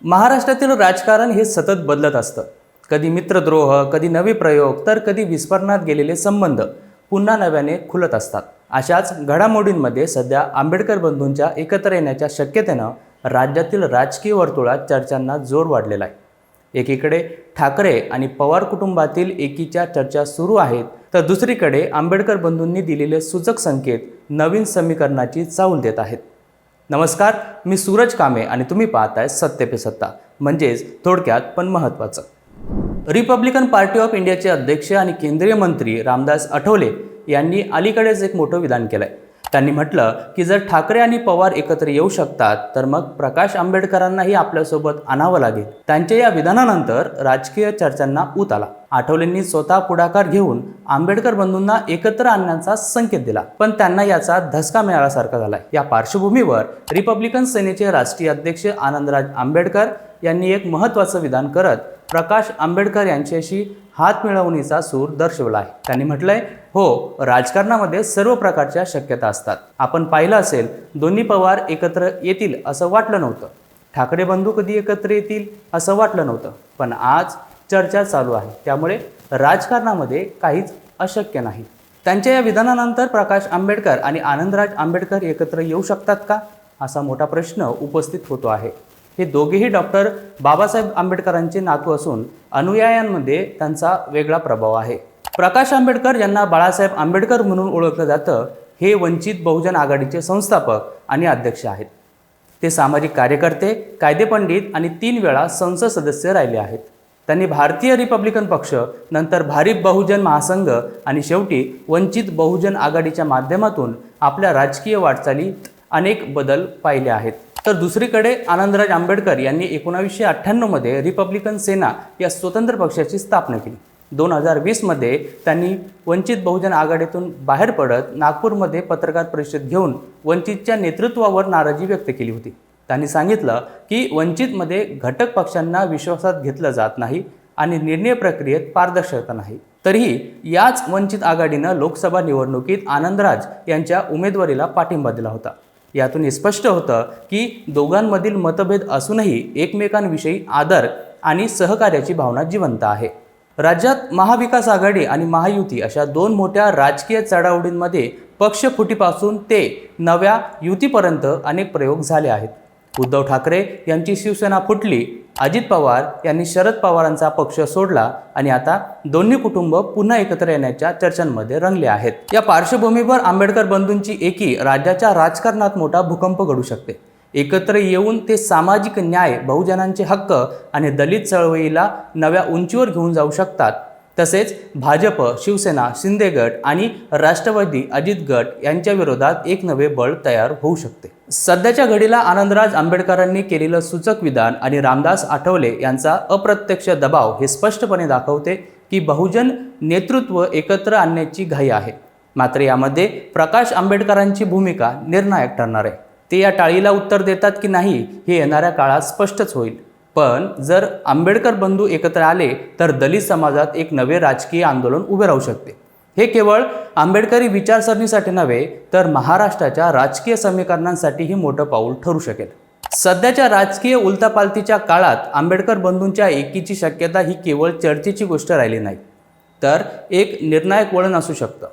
महाराष्ट्रातील राजकारण हे सतत बदलत असतं. कधी मित्रद्रोह, कधी नवे प्रयोग, तर कधी विस्मरणात गेलेले संबंध पुन्हा नव्याने खुलत असतात. अशाच घडामोडींमध्ये सध्या आंबेडकर बंधूंच्या एकत्र येण्याच्या शक्यतेनं राज्यातील राजकीय वर्तुळात चर्चांना जोर वाढलेला आहे. एकीकडे ठाकरे आणि पवार कुटुंबातील एकीच्या चर्चा सुरू आहेत, तर दुसरीकडे आंबेडकर बंधूंनी दिलेले सूचक संकेत नवीन समीकरणाची चाहूल देत आहेत. नमस्कार, मी सूरज कामे आणि तुम्ही पाहताय सत्य पे सत्ता, म्हणजेच थोडक्यात पण महत्त्वाचं. रिपब्लिकन पार्टी ऑफ इंडियाचे अध्यक्ष आणि केंद्रीय मंत्री रामदास आठवले यांनी अलीकडेच एक मोठं विधान केलंय. त्यांनी म्हटलं की जर ठाकरे आणि पवार एकत्र येऊ शकतात तर मग प्रकाश आंबेडकरांनाही आपल्यासोबत आणावं लागेल. त्यांच्या या विधानानंतर राजकीय चर्चांना ऊत आला. आठवलेंनी स्वतः पुढाकार घेऊन आंबेडकर बंधूंना एकत्र आणण्याचा संकेत दिला, पण त्यांना याचा धसका मिळाल्यासारखा झालाय. या पार्श्वभूमीवर रिपब्लिकन सेनेचे राष्ट्रीय अध्यक्ष आनंदराज आंबेडकर यांनी एक महत्त्वाचं विधान करत प्रकाश आंबेडकर यांच्याशी हात मिळवणीचा सूर दर्शवला आहे. त्यांनी म्हटलंय, हो, राजकारणामध्ये सर्व प्रकारच्या शक्यता असतात. आपण पाहिलं असेल, दोन्ही पवार एकत्र येतील असं वाटलं नव्हतं. ठाकरे बंधू कधी एकत्र येतील असं वाटलं नव्हतं. पण आज चर्चा चालू आहे, त्यामुळे राजकारणामध्ये काहीच अशक्य नाही. त्यांच्या या विधानानंतर प्रकाश आंबेडकर आणि आनंदराज आंबेडकर एकत्र येऊ शकतात का, असा मोठा प्रश्न उपस्थित होतो आहे. हे दोघेही डॉक्टर बाबासाहेब आंबेडकरांचे नातू असून अनुयायांमध्ये त्यांचा वेगळा प्रभाव आहे. प्रकाश आंबेडकर यांना बाळासाहेब आंबेडकर म्हणून ओळखलं जातं. हे वंचित बहुजन आघाडीचे संस्थापक आणि अध्यक्ष आहेत. ते सामाजिक कार्यकर्ते, कायदेपंडित आणि 3 वेळा संसद सदस्य राहिले आहेत. त्यांनी भारतीय रिपब्लिकन पक्ष, नंतर भारिप बहुजन महासंघ आणि शेवटी वंचित बहुजन आघाडीच्या माध्यमातून आपल्या राजकीय वाटचालीत अनेक बदल पाहिले आहेत. तर दुसरीकडे आनंदराज आंबेडकर यांनी 1998 मध्ये रिपब्लिकन सेना या स्वतंत्र पक्षाची स्थापना केली. 2020 मध्ये त्यांनी वंचित बहुजन आघाडीतून बाहेर पडत नागपूरमध्ये पत्रकार परिषद घेऊन वंचितच्या नेतृत्वावर नाराजी व्यक्त केली होती. त्यांनी सांगितलं की वंचितमध्ये घटक पक्षांना विश्वासात घेतलं जात नाही आणि निर्णय प्रक्रियेत पारदर्शकता नाही. तरीही याच वंचित आघाडीनं लोकसभा निवडणुकीत आनंदराज यांच्या उमेदवारीला पाठिंबा दिला होता. यातून हे स्पष्ट होतं की दोघांमधील मतभेद असूनही एकमेकांविषयी आदर आणि सहकार्याची भावना जिवंत आहे. राज्यात महाविकास आघाडी आणि महायुती अशा 2 मोठ्या राजकीय चढाओढींमध्ये पक्षफुटीपासून ते नव्या युतीपर्यंत अनेक प्रयोग झाले आहेत. उद्धव ठाकरे यांची शिवसेना फुटली, अजित पवार यांनी शरद पवारांचा पक्ष सोडला आणि आता दोन्ही कुटुंब पुन्हा एकत्र येण्याच्या चर्चांमध्ये रंगले आहेत. या पार्श्वभूमीवर आंबेडकर बंधूंची एकी राज्याच्या राजकारणात मोठा भूकंप घडू शकते. एकत्र येऊन ते सामाजिक न्याय, बहुजनांचे हक्क आणि दलित चळवळीला नव्या उंचीवर घेऊन जाऊ शकतात. तसेच भाजप, शिवसेना, शिंदे गट आणि राष्ट्रवादी अजित गट यांच्या विरोधात एक नवे बळ तयार होऊ शकते. सध्याच्या घडीला आनंदराज आंबेडकरांनी केलेलं सूचक विधान आणि रामदास आठवले यांचा अप्रत्यक्ष दबाव हे स्पष्टपणे दाखवते की बहुजन नेतृत्व एकत्र आणण्याची घाई आहे. मात्र यामध्ये प्रकाश आंबेडकरांची भूमिका निर्णायक ठरणार आहे. ते या टाळीला उत्तर देतात की नाही हे येणाऱ्या काळात स्पष्टच होईल. पण जर आंबेडकर बंधू एकत्र आले तर दलित समाजात एक नवे राजकीय आंदोलन उभे राहू शकते. हे केवळ आंबेडकरी विचारसरणीसाठी नव्हे तर महाराष्ट्राच्या राजकीय समीकरणांसाठीही मोठं पाऊल ठरू शकेल. सध्याच्या राजकीय उलथापालथीच्या काळात आंबेडकर बंधूंच्या एकीची शक्यता ही केवळ चर्चेची गोष्ट राहिली नाही, तर एक निर्णायक वळण असू शकतं.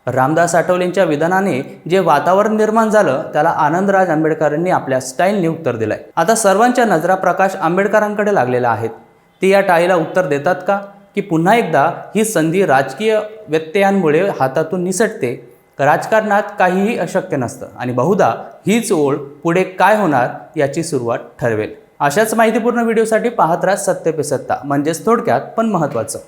रामदास आठवलेंच्या विधानाने जे वातावरण निर्माण झालं त्याला आनंदराज आंबेडकरांनी आपल्या स्टाईलने उत्तर दिलंय. आता सर्वांच्या नजरा प्रकाश आंबेडकरांकडे लागलेल्या आहेत. ते या टाळीला उत्तर देतात का, की पुन्हा एकदा ही संधी राजकीय व्यत्ययांमुळे हातातून निसटते. राजकारणात काहीही अशक्य नसतं आणि बहुधा हीच ओळ पुढे काय होणार याची सुरुवात ठरवेल. अशाच माहितीपूर्ण व्हिडिओसाठी पाहत राहा सत्य पे सत्ता, म्हणजेच थोडक्यात पण महत्त्वाचं.